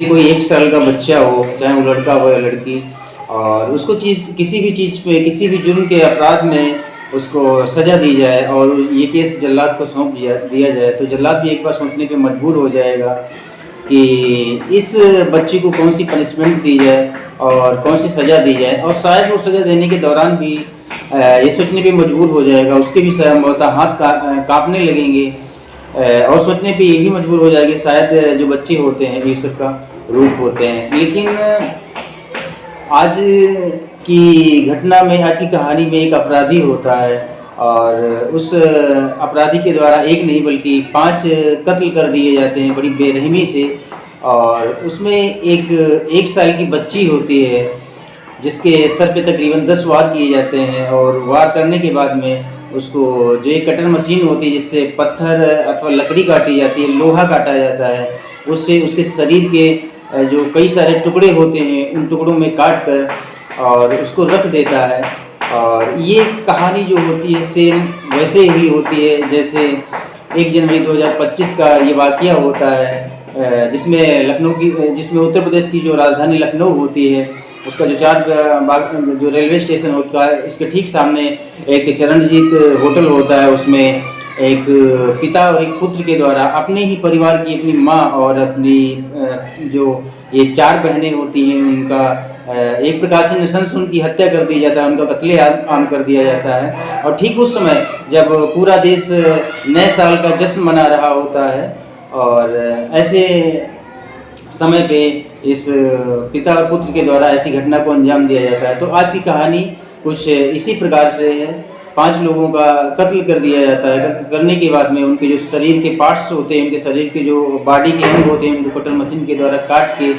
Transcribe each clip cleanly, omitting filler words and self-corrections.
कोई 1 साल का बच्चा हो, चाहे वो लड़का हो या लड़की, और उसको किसी भी चीज़ पे, किसी भी जुर्म के अपराध में उसको सज़ा दी जाए और ये केस जल्लाद को सौंप दिया जाए, तो जल्लाद भी एक बार सोचने पे मजबूर हो जाएगा कि इस बच्चे को कौन सी पनिशमेंट दी जाए और कौन सी सज़ा दी जाए। और शायद वो सज़ा देने के दौरान भी ये सोचने पे मजबूर हो जाएगा, उसके भी संभवतः हाथ काँपने लगेंगे, और सोचने पे ये भी मजबूर हो जाएगी शायद जो बच्चे होते हैं ईश्वर का रूप होते हैं। लेकिन आज की घटना में, आज की कहानी में एक अपराधी होता है और उस अपराधी के द्वारा एक नहीं बल्कि 5 कत्ल कर दिए जाते हैं बड़ी बेरहमी से। और उसमें एक साल की बच्ची होती है जिसके सर पे तकरीबन 10 वार किए जाते हैं, और वार करने के बाद में उसको जो एक कटर मशीन होती है जिससे पत्थर अथवा लकड़ी काटी जाती है, लोहा काटा जाता है, उससे उसके शरीर के जो कई सारे टुकड़े होते हैं उन टुकड़ों में काट कर और उसको रख देता है। और ये कहानी जो होती है सेम वैसे ही होती है जैसे 1 जनवरी 2025 का ये वाक़या होता है, जिसमें उत्तर प्रदेश की जो राजधानी लखनऊ होती है, उसका जो चार बाग जो रेलवे स्टेशन होता है उसके ठीक सामने एक चरणजीत होटल होता है। उसमें एक पिता और एक पुत्र के द्वारा अपने ही परिवार की, अपनी माँ और अपनी जो ये 4 बहनें होती हैं उनका एक प्रकार से नृशंस उनकी हत्या कर दी जाता है, उनका कत्लेआम कर दिया जाता है। और ठीक उस समय जब पूरा देश नए साल का जश्न मना रहा होता है और ऐसे समय पे इस पिता और पुत्र के द्वारा ऐसी घटना को अंजाम दिया जाता है। तो आज की कहानी कुछ इसी प्रकार से है। 5 लोगों का कत्ल कर दिया जाता है। कत्ल करने के बाद में उनके जो शरीर के पार्ट्स होते हैं, उनके शरीर के जो बॉडी के अंग होते हैं, उनको कटर मशीन के द्वारा काट के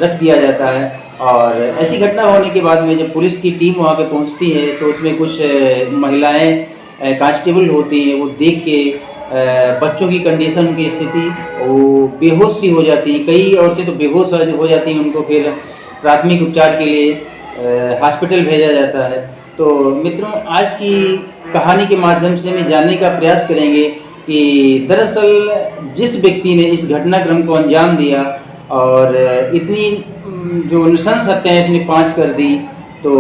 रख दिया जाता है। और ऐसी घटना होने के बाद में जब पुलिस की टीम वहाँ पे पहुँचती है तो उसमें कुछ महिलाएं कांस्टेबल होती हैं, वो देख के बच्चों की कंडीशन, उनकी स्थिति, वो बेहोश सी हो जाती हैं। कई औरतें तो बेहोश हो जाती हैं, उनको फिर प्राथमिक उपचार के लिए हॉस्पिटल भेजा जाता है। तो मित्रों, आज की कहानी के माध्यम से हम जानने का प्रयास करेंगे कि दरअसल जिस व्यक्ति ने इस घटनाक्रम को अंजाम दिया और इतनी जो नृशंस हत्याएं इसने 5 कर दी, तो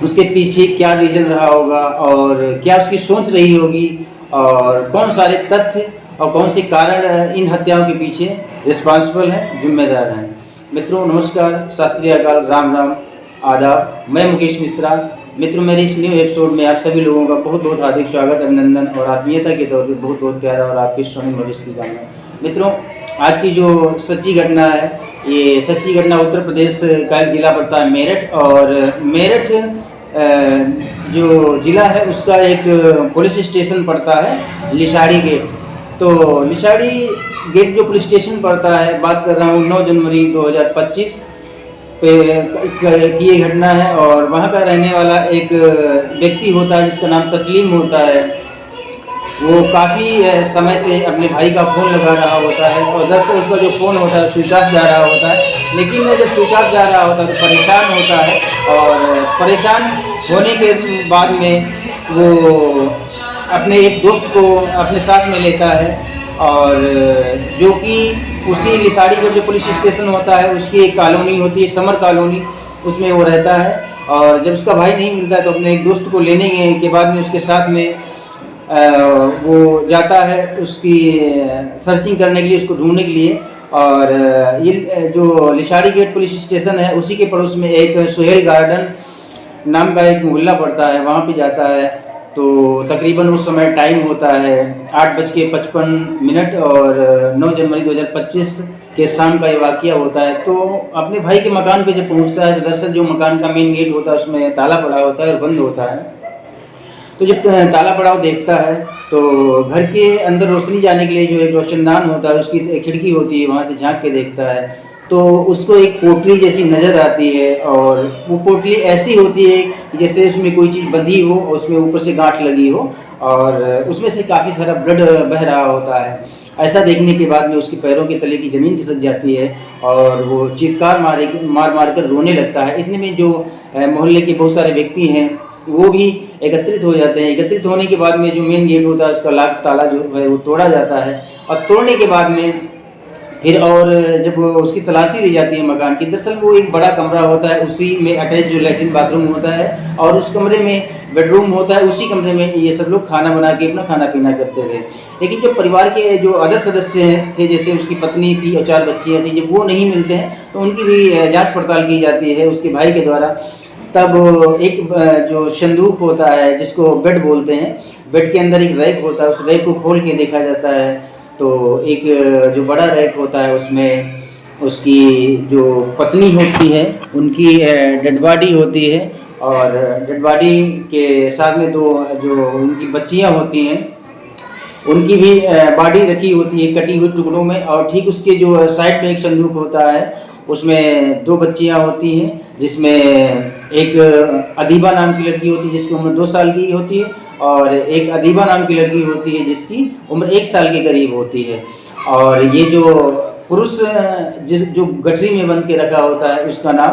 उसके पीछे क्या रीज़न रहा होगा और क्या उसकी सोच रही होगी और कौन सारे तथ्य और कौन से कारण इन हत्याओं के पीछे रिस्पॉन्सिबल हैं, जिम्मेदार हैं। मित्रों नमस्कार, शास्त्रीय अकाल, राम राम, आदाब। मैं मुकेश मिश्रा। मित्रों, मेरे इस न्यू एपिसोड में आप सभी लोगों का बहुत बहुत हार्दिक स्वागत, अभिनंदन और आत्मीयता के तौर पर बहुत बहुत प्यारा और आपके स्वर्णिम भविष्य की कामना। मित्रों, आज की जो सच्ची घटना है, ये सच्ची घटना उत्तर प्रदेश का एक जिला पड़ता है मेरठ, और मेरठ जो ज़िला है उसका एक पुलिस स्टेशन पड़ता है लिसाड़ी गेट। तो लिसाड़ी गेट जो पुलिस स्टेशन पड़ता है, बात कर रहा हूँ 9 जनवरी 2025 पे की ये घटना है। और वहाँ का रहने वाला एक व्यक्ति होता है जिसका नाम तस्लीम होता है। वो काफ़ी समय से अपने भाई का फ़ोन लगा रहा होता है और दरअसल उसका जो फ़ोन होता है स्विच ऑफ जा रहा होता है। लेकिन जब स्विच ऑफ जा रहा होता है तो परेशान होता है, और परेशान होने के बाद में वो अपने एक दोस्त को अपने साथ में लेता है, और जो कि उसी लिसाड़ी का जो पुलिस स्टेशन होता है उसकी एक कॉलोनी होती है, समर कॉलोनी, उसमें वो रहता है। और जब उसका भाई नहीं मिलता तो अपने एक दोस्त को लेने के बाद में उसके साथ में वो जाता है उसकी सर्चिंग करने के लिए, उसको ढूंढने के लिए। और ये जो लिसाड़ी गेट पुलिस स्टेशन है उसी के पड़ोस में एक सुहेल गार्डन नाम का एक मोहल्ला पड़ता है, वहाँ पे जाता है। तो तकरीबन उस समय टाइम होता है 8:55 और 9 जनवरी 2025 के शाम का ये वाक़या होता है। तो अपने भाई के मकान पे जब पहुंचता है तो दरअसल जो मकान का मेन गेट होता है उसमें ताला पड़ा होता है और बंद होता है। तो जब ताला पड़ा हुआ देखता है तो घर के अंदर रोशनी जाने के लिए जो एक रोशनदान होता है उसकी खिड़की होती है, वहाँ से झांक के देखता है तो उसको एक पोटली जैसी नज़र आती है। और वो पोटली ऐसी होती है कि जैसे उसमें कोई चीज़ बंधी हो और उसमें ऊपर से गांठ लगी हो, और उसमें से काफ़ी सारा ब्लड बह रहा होता है। ऐसा देखने के बाद में उसके पैरों के तले की ज़मीन खिसक जाती है और वो चीत्कार मार कर रोने लगता है। इतने में जो मोहल्ले के बहुत सारे व्यक्ति हैं वो भी एकत्रित हो जाते हैं। एकत्रित होने के बाद में जो मेन गेट होता है उसका ताला जो है वो तोड़ा जाता है, और तोड़ने के बाद में फिर और जब उसकी तलाशी ली जाती है मकान की, दरअसल वो एक बड़ा कमरा होता है, उसी में अटैच जो लैट्रिन बाथरूम होता है और उस कमरे में बेडरूम होता है, उसी कमरे में ये सब लोग खाना बना के अपना खाना पीना करते थे। लेकिन जो परिवार के जो अदर सदस्य थे, जैसे उसकी पत्नी थी और 4 बच्चियाँ थी, जब वो नहीं मिलते हैं तो उनकी भी जाँच पड़ताल की जाती है उसके भाई के द्वारा। तब एक जो संदूक होता है जिसको बेड बोलते हैं, बेड के अंदर एक रैक होता है, उस रैक को खोल के देखा जाता है तो एक जो बड़ा रैक होता है उसमें उसकी जो पत्नी होती है उनकी डेड बॉडी होती है, और डेड बॉडी के साथ में 2 जो उनकी बच्चियां होती हैं उनकी भी बॉडी रखी होती है कटी हुई टुकड़ों में। और ठीक उसके जो साइड में एक संदूक होता है, उसमें 2 बच्चियां होती हैं, जिसमें एक अदीबा नाम की लड़की होती है जिसकी उम्र 2 साल की होती है, और एक अदीबा नाम की लड़की होती है जिसकी उम्र 1 साल के करीब होती है। और ये जो पुरुष जो गठरी में बंद के रखा होता है उसका नाम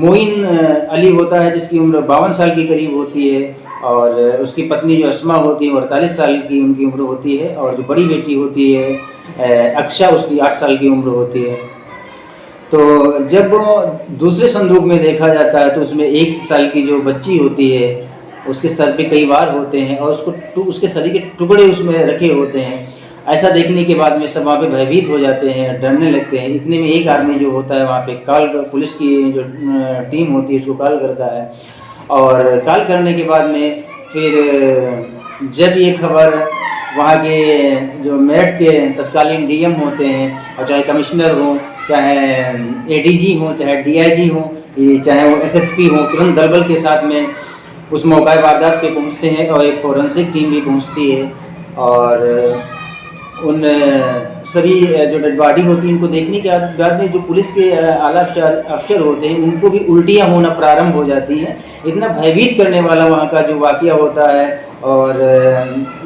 मोइन अली होता है, जिसकी उम्र 52 साल के करीब होती है, और उसकी पत्नी जो अस्मा होती है 48 साल की उनकी उम्र होती है, और जो बड़ी बेटी होती है अक्षा, उसकी 8 साल की उम्र होती है। तो जब दूसरे संदूक में देखा जाता है तो उसमें 1 साल की जो बच्ची होती है उसके सर पे कई वार होते हैं और उसके शरीर के टुकड़े उसमें रखे होते हैं। ऐसा देखने के बाद में सब वहाँ पे भयभीत हो जाते हैं, डरने लगते हैं। इतने में एक आदमी जो होता है वहाँ पे पुलिस की जो टीम होती है उसको कॉल करता है, और कॉल करने के बाद में फिर जब ये खबर वहाँ के जो मेरठ के तत्कालीन डीएम होते हैं, और चाहे कमिश्नर हो, चाहे एडीजी हो, चाहे डीआईजी हो, चाहे वो एसएसपी हो, तुरंत दलबल के साथ में उस मौका वारदात पे पहुँचते हैं और एक फोरेंसिक टीम भी पहुँचती है, और उन सभी जो डेड बॉडी होती है उनको देखने के बाद में जो पुलिस के आला अफसर होते हैं उनको भी उल्टियाँ होना प्रारंभ हो जाती हैं। इतना भयभीत करने वाला वहाँ का जो वाक़या होता है और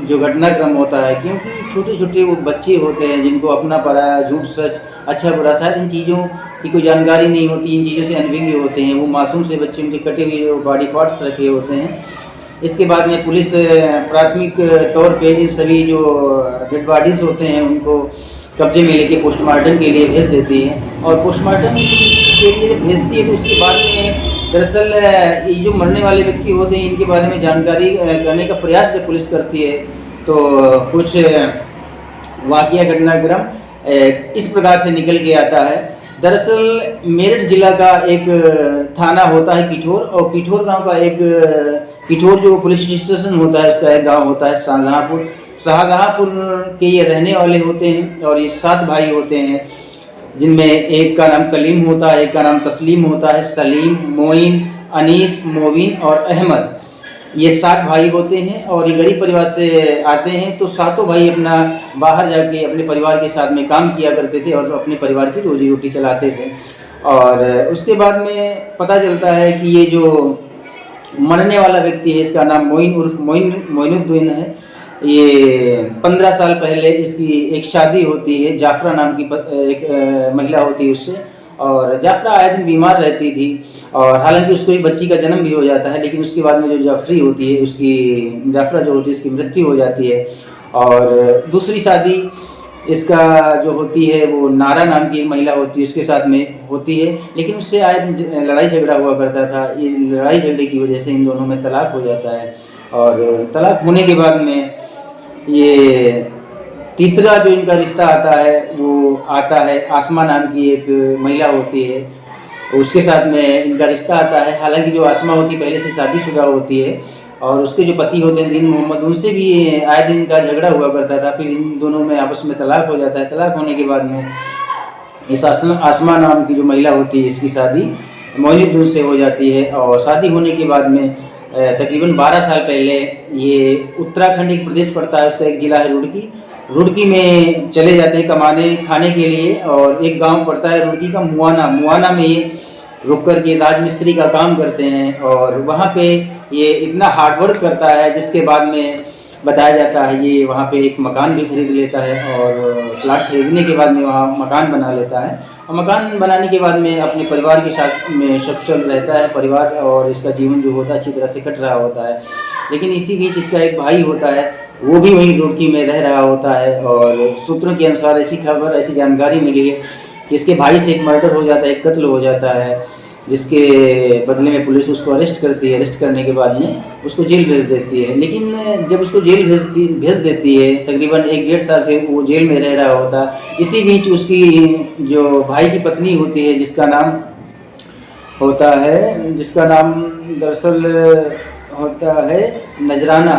जो घटनाक्रम होता है, क्योंकि छोटे छोटे वो बच्चे होते हैं जिनको अपना पराया, झूठ सच, अच्छा बुरा, शायद इन चीज़ों की कोई जानकारी नहीं होती, इन चीज़ों से अनभिज्ञ होते हैं। वो मासूम से बच्चे, उनके कटे हुए बॉडी पार्ट्स रखे होते हैं। इसके बाद में पुलिस प्राथमिक तौर पे इन सभी जो डेड बॉडीज़ होते हैं उनको कब्जे में लेके पोस्टमार्टम के लिए भेज देती है, और पोस्टमार्टम के लिए भेजती है तो उसके बाद में दरअसल ये जो मरने वाले व्यक्ति होते हैं इनके बारे में जानकारी करने का प्रयास जब पुलिस करती है तो कुछ वाक़या घटनाक्रम इस प्रकार से निकल के आता है। दरअसल मेरठ जिला का एक थाना होता है किठौर, और किठौर गांव का एक किठौर जो पुलिस स्टेशन होता है उसका एक गांव होता है शाहजहांपुर। शाहजहांपुर के ये रहने वाले होते हैं, और ये 7 भाई होते हैं, जिनमें एक का नाम कलीम होता है, एक का नाम तस्लीम होता है, सलीम, मोइन, अनीस, मोबिन और अहमद। ये 7 भाई होते हैं और ये गरीब परिवार से आते हैं। तो सातों भाई अपना बाहर जाके अपने परिवार के साथ में काम किया करते थे और अपने परिवार की रोजी रोटी चलाते थे। और उसके बाद में पता चलता है कि ये जो मरने वाला व्यक्ति है इसका नाम मोइन उर्फ मोइनुद्दीन है। ये 15 साल पहले इसकी एक शादी होती है, जाफरा नाम की एक महिला होती है उससे, और जाफरा आए दिन बीमार रहती थी, और हालांकि उसको एक बच्ची का जन्म भी हो जाता है, लेकिन उसके बाद में जो जाफरी होती है उसकी जाफरा जो होती है उसकी मृत्यु हो जाती है। और दूसरी शादी इसका जो होती है वो नारा नाम की एक महिला होती है उसके साथ में होती है, लेकिन उससे आए दिन लड़ाई झगड़ा हुआ करता था। ये लड़ाई झगड़े की वजह से इन दोनों में तलाक हो जाता है, और तलाक होने के बाद में ये तीसरा जो इनका रिश्ता आता है वो आता है आसमा नाम की एक महिला होती है, उसके साथ में इनका रिश्ता आता है। हालांकि जो आसमा होती है पहले से शादीशुदा होती है, और उसके जो पति होते हैं दीन मोहम्मद, उनसे भी आए दिन का झगड़ा हुआ करता था। फिर इन दोनों में आपस में तलाक हो जाता है। तलाक होने के बाद में इस आसमा नाम की जो महिला होती है इसकी शादी मोइनुद्दीन से हो जाती है, और शादी होने के बाद में तकरीबन 12 साल पहले ये उत्तराखंड एक प्रदेश पड़ता है, उसका एक ज़िला है रुड़की। रुड़की में चले जाते हैं कमाने खाने के लिए, और एक गांव पड़ता है रुड़की का मुआना में ये रुक कर के राजमिस्त्री का काम करते हैं, और वहाँ पे ये इतना हार्डवर्क करता है जिसके बाद में बताया जाता है ये वहाँ पे एक मकान भी खरीद लेता है, और प्लाट खरीदने के बाद में वहाँ मकान बना लेता है, और मकान बनाने के बाद में अपने परिवार के साथ में सकुशल रहता है परिवार, और इसका जीवन जो होता है अच्छी तरह से कट रहा होता है। लेकिन इसी बीच इसका एक भाई होता है वो भी वहीं रुड़की में रह रहा होता है। और सूत्रों के अनुसार ऐसी खबर, ऐसी जानकारी मिली है कि इसके भाई से एक मर्डर हो जाता है, एक कत्ल हो जाता है, जिसके बदले में पुलिस उसको अरेस्ट करती है। अरेस्ट करने के बाद में उसको जेल भेज देती है। लेकिन जब उसको जेल भेज देती है, तकरीबन 1-1.5 साल से वो जेल में रह रहा होता है। इसी बीच उसकी जो भाई की पत्नी होती है, जिसका नाम दरअसल होता है नजराना।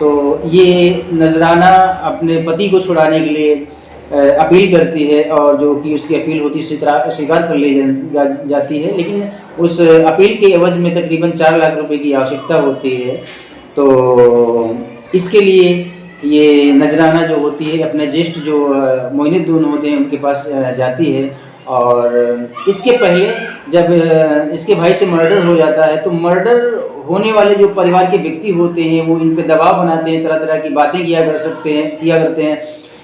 तो ये नजराना अपने पति को छुड़ाने के लिए अपील करती है, और जो कि उसकी अपील होती स्वीकार कर ली जाती है। लेकिन उस अपील के एवज में तकरीबन 4 लाख रुपए की आवश्यकता होती है। तो इसके लिए ये नजराना जो होती है अपने ज्येष्ठ जो मोइनुद्दीन होते हैं उनके पास जाती है। और इसके पहले जब इसके भाई से मर्डर हो जाता है, तो मर्डर होने वाले जो परिवार के व्यक्ति होते हैं वो इन पे दबाव बनाते हैं, तरह तरह की बातें किया करते हैं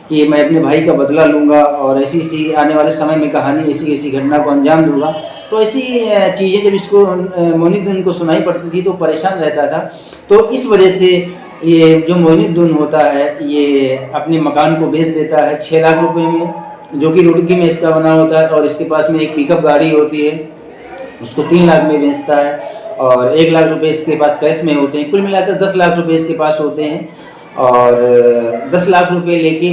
कि मैं अपने भाई का बदला लूँगा, और ऐसी आने वाले समय में कहानी ऐसी घटना को अंजाम दूंगा। तो ऐसी चीज़ें जब इसको मोइनुद्दीन को सुनाई पड़ती थी तो परेशान रहता था। तो इस वजह से ये जो मोइनुद्दीन होता है ये अपने मकान को बेच देता है 6 लाख रुपए में, जो कि रुड़की में इसका बना होता है। और इसके पास में एक पिकअप गाड़ी होती है, उसको 3 लाख में बेचता है, और 1 लाख रुपए इसके पास कैश में होते हैं। कुल मिलाकर 10 लाख रुपए इसके पास होते हैं। और 10 लाख रुपए लेके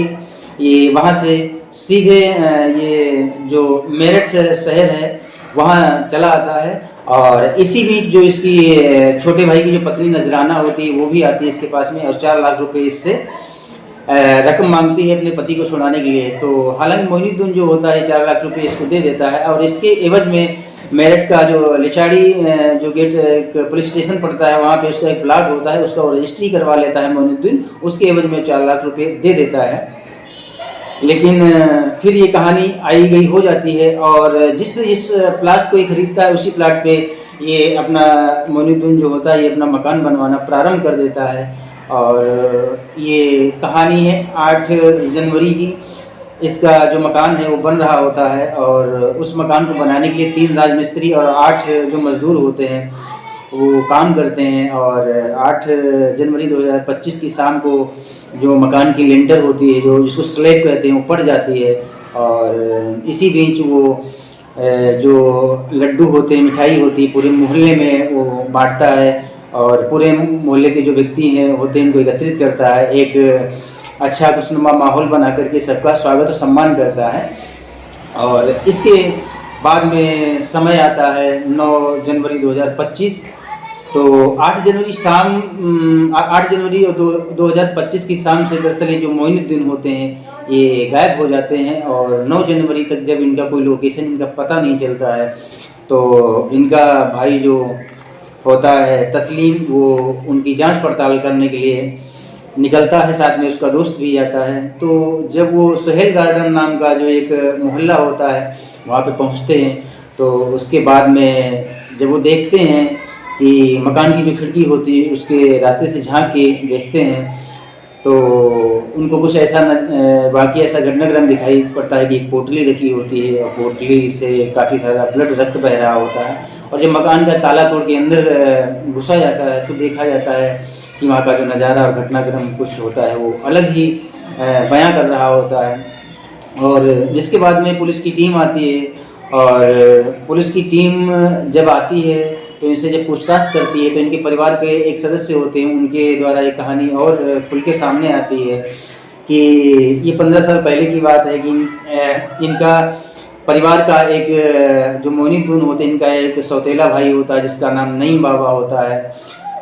ये वहाँ से सीधे ये जो मेरठ शहर है वहाँ चला आता है। और इसी बीच जो इसकी छोटे भाई की जो पत्नी नजराना होती है वो भी आती है इसके पास में, और 4 लाख रुपए इससे रकम मांगती है अपने पति को छुड़ाने के लिए। तो हालांकि मोइनुद्दीन जो होता है 4 लाख रुपए इसको दे देता है, और इसके एवज में मेरठ का जो लिचाड़ी जो गेट एक पुलिस स्टेशन पड़ता है वहाँ पे उसका एक प्लाट होता है, उसका वो रजिस्ट्री करवा लेता है मोइनुद्दीन, उसके एवज में 4 लाख रुपए दे देता है। लेकिन फिर ये कहानी आई गई हो जाती है, और इस प्लाट को ये खरीदता है उसी प्लाट पे ये अपना मोइनुद्दीन जो होता है ये अपना मकान बनवाना प्रारंभ कर देता है। और ये कहानी है 8 जनवरी की। इसका जो मकान है वो बन रहा होता है, और उस मकान को बनाने के लिए 3 राजमिस्त्री और 8 जो मज़दूर होते हैं वो काम करते हैं। और 8 जनवरी 2025 की शाम को जो मकान की लिंटर होती है, जो जिसको स्लैब कहते हैं, वो पड़ जाती है। और इसी बीच वो जो लड्डू होते हैं, मिठाई होती है, पूरे मोहल्ले में वो बांटता है, और पूरे मोहल्ले के जो व्यक्ति हैं होते हैं उनको एकत्रित करता है। एक अच्छा खुशनुमा माहौल बना करके सबका स्वागत और सम्मान करता है। और इसके बाद में समय आता है 9 जनवरी 2025। तो 8 जनवरी 2025 की शाम से दरअसल जो मोइनुद्दीन होते हैं ये गायब हो जाते हैं, और 9 जनवरी तक जब इनका कोई लोकेशन इनका पता नहीं चलता है, तो इनका भाई जो होता है तस्लीम वो उनकी जांच पड़ताल करने के लिए निकलता है, साथ में उसका दोस्त भी जाता है। तो जब वो सोहेल गार्डन नाम का जो एक मोहल्ला होता है वहाँ पे पहुँचते हैं, तो उसके बाद में जब वो देखते हैं कि मकान की जो खिड़की होती है उसके रास्ते से झांक के देखते हैं, तो उनको कुछ ऐसा वाकई ऐसा घटनाक्रम दिखाई पड़ता है कि एक पोटली रखी होती है, और पोटली से काफ़ी सारा रक्त बह रहा होता है। और जब मकान का ताला तोड़ के अंदर घुसा जाता है तो देखा जाता है कि वहाँ का जो नज़ारा और घटनाक्रम कुछ होता है वो अलग ही बयां कर रहा होता है। और जिसके बाद में पुलिस की टीम आती है, और पुलिस की टीम जब आती है तो इनसे जब पूछताछ करती है तो इनके परिवार के एक सदस्य होते हैं, उनके द्वारा एक कहानी और खुल के सामने आती है कि ये 15 साल पहले की बात है कि इनका परिवार का एक जो मोइनुद्दीन होते हैं, इनका एक सौतेला भाई होता है जिसका नाम नईम बाबा होता है,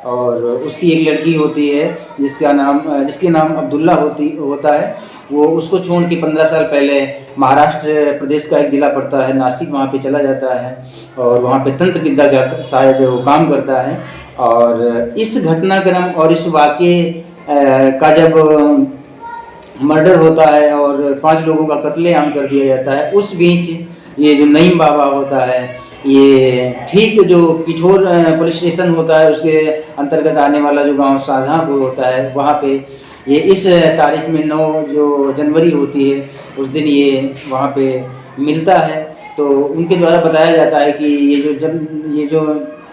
और उसकी एक लड़की होती है जिसके नाम अब्दुल्ला होता है। वो उसको छोड़ के 15 साल पहले महाराष्ट्र प्रदेश का एक ज़िला पड़ता है नासिक, वहाँ पे चला जाता है, और वहाँ पे तंत्र विद्या का शायद वो काम करता है। और इस घटनाक्रम और इस वाक़े का जब मर्डर होता है और 5 लोगों का कत्लेआम कर दिया जाता है, उस बीच ये जो नईम बाबा होता है ये ठीक जो किठोर पुलिस स्टेशन होता है उसके अंतर्गत आने वाला जो गांव शाहजहाँपुर होता है, वहाँ पे ये इस तारीख में 9 जो जनवरी होती है उस दिन ये वहाँ पे मिलता है। तो उनके द्वारा बताया जाता है कि ये जो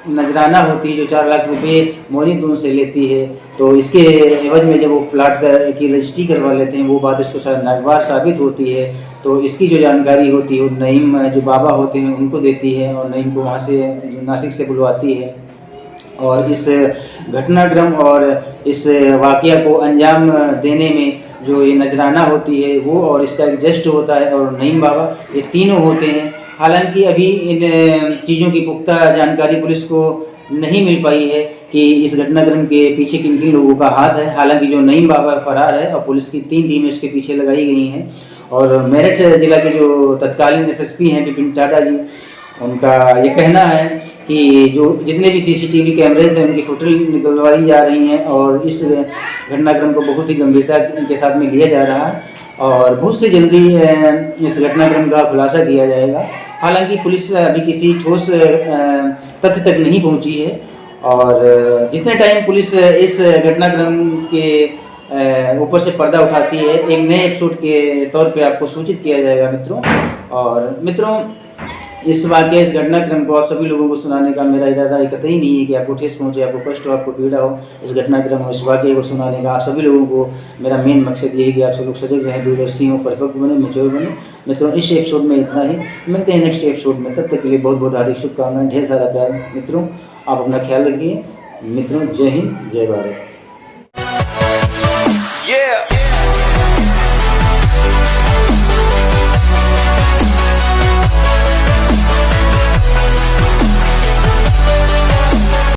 नजराना होती है जो 4 लाख रुपए मौनी दून से लेती है, तो इसके एवज में जब वो प्लाट की रजिस्ट्री करवा लेते हैं वो बात इसको नागवार साबित होती है। तो इसकी जो जानकारी होती है वो नईम जो बाबा होते हैं उनको देती है और नईम को वहाँ से नासिक से बुलवाती है और इस घटनाक्रम और इस वाक़या को अंजाम देने में जो ये नजराना होती है वो और इसका एक जस्ट होता है और नईम बाबा, ये तीनों होते हैं। हालांकि अभी इन चीज़ों की पुख्ता जानकारी पुलिस को नहीं मिल पाई है कि इस घटनाक्रम के पीछे किन किन लोगों का हाथ है। हालांकि जो नईम बाबा फरार है और पुलिस की 3 टीमें उसके पीछे लगाई गई हैं और मेरठ जिला के जो तत्कालीन एसएसपी हैं विपिन टाटा जी, उनका ये कहना है कि जो जितने भी सीसीटीवी कैमरेज हैं उनकी फुटेज निकलवाई जा रही हैं और इस घटनाक्रम को बहुत ही गंभीरता के साथ में लिया जा रहा है और बहुत से जल्दी इस घटनाक्रम का खुलासा किया जाएगा। हालांकि पुलिस अभी किसी ठोस तथ्य तक नहीं पहुंची है और जितने टाइम पुलिस इस घटनाक्रम के ऊपर से पर्दा उठाती है एक नए एपिसोड के तौर पे आपको सूचित किया जाएगा मित्रों। और मित्रों, इस वाक़े इस घटनाक्रम को आप सभी लोगों को सुनाने का मेरा इरादा कतई नहीं है कि आपको ठेस पहुंचे, आपको कष्ट हो, आपको पीड़ा हो। इस घटनाक्रम और इस वाक़े को सुनाने का आप सभी लोगों को मेरा मेन मकसद यही है कि आप सब लोग सजग रहें, दूरदर्शी हों, परिपक्व बने, मेच्योर बने। मित्रों, इस एपिसोड में इतना ही, मिलते हैं नेक्स्ट एपिसोड में। तब तक के लिए बहुत बहुत हार्दिक शुभकामनाएं, ढेर सारा प्यार। मित्रों, आप अपना ख्याल रखिए। मित्रों, जय हिंद, जय भारत।